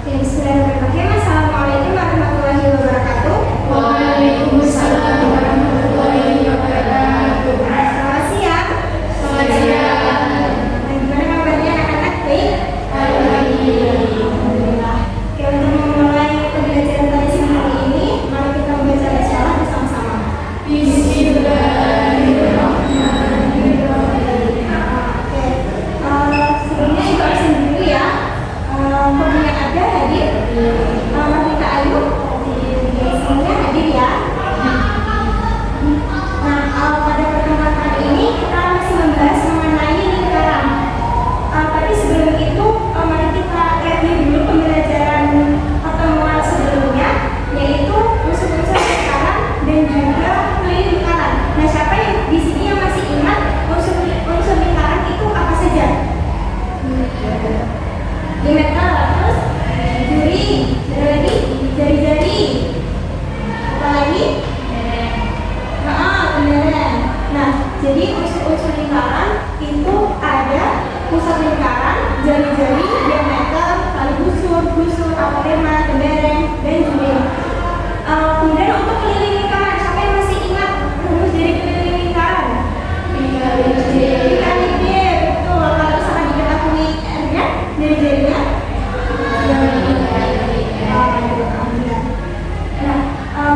Oke, bismillahirrahmanirrahim. Assalamualaikum warahmatullahi wabarakatuh. Waalaikumsalam warahmatullahi wabarakatuh. Selamat siang. Selamat siang. Gimana kabarnya anak-anak? Baik? Alhamdulillah. Oke, untuk memulai pembelajaran pada siang hari ini, mari kita membaca basmalah bersama-sama. Bismillahirrahmanirrahim. Oke, sebelumnya ibu absen dulu ya. Pokoknya ada hadir. Marita Ayu. Semuanya hadir ya. Nah, pada pertemuan kali ini kita masih membahas mengenai lingkaran. Tapi sebelum itu, mari kita review dulu pembelajaran pertemuan sebelumnya, yaitu unsur-unsur lingkaran dan juga keliling lingkaran. Nah, siapa yang di sini yang masih ingat unsur lingkaran itu apa saja? Diameter, terus duri, ada lagi jari-jari, apa lagi? Beneran. Nah, jadi unsur-unsur lingkaran itu ada pusat lingkaran, jari-jari, diameter, tali busur, apoema, tembereng, dan juri. Kemudian untuk keliling lingkaran, siapa yang masih ingat rumus dari keliling lingkaran? Dikali D, betul. Kalau misalkan diketahui R-nya, jari-jarinya? Nah,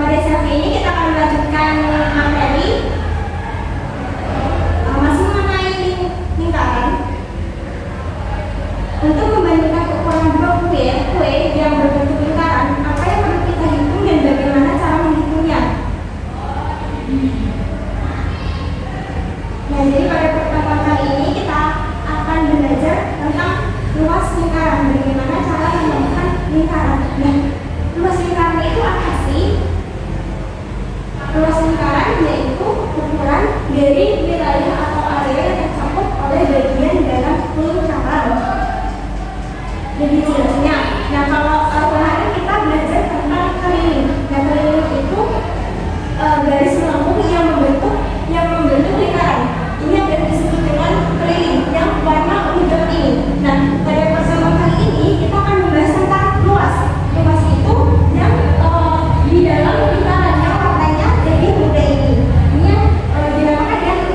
pada siang ini kita akan melanjutkan materi masih mengenai lingkaran. Untuk membandingkan ukuran dua kue yang berbentuk lingkaran, apa yang perlu kita hitung dan bagaimana cara menghitungnya? Nah, jadi pada pertemuan kali ini kita akan belajar tentang luas lingkaran, bagaimana cara menemukan lingkaran. Nah, luas lingkaran itu apa sih? Luas lingkaran yaitu ukuran dari wilayah atau area yang tercakup oleh bagian dalam lingkaran. Jadi jelasnya. Nah, kalau kemarin kita belajar tentang keliling. Nah, keliling itu garis melengkung yang membentuk lingkaran. Ini yang disebut dengan keliling yang warna ungu ini. Nah, pada pertemuan kali ini kita akan membahas tentang luas. Luas itu yang di dalam lingkaran yang warnanya jadi muda ini. Ini yang dinamakan dengan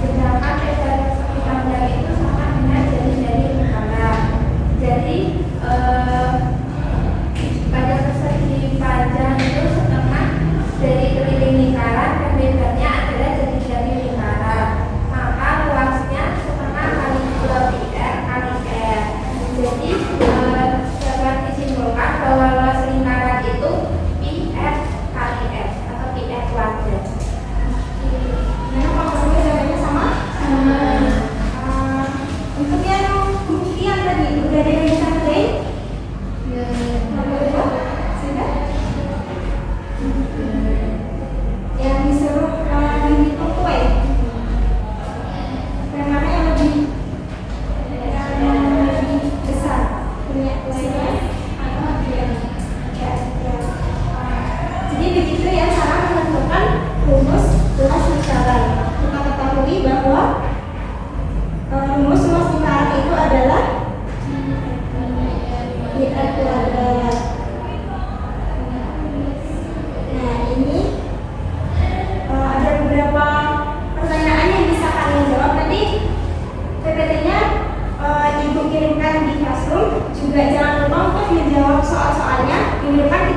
Sedangkan dari sekitar itu sama Juga jangan lupa untuk menjawab soal-soalnya di depan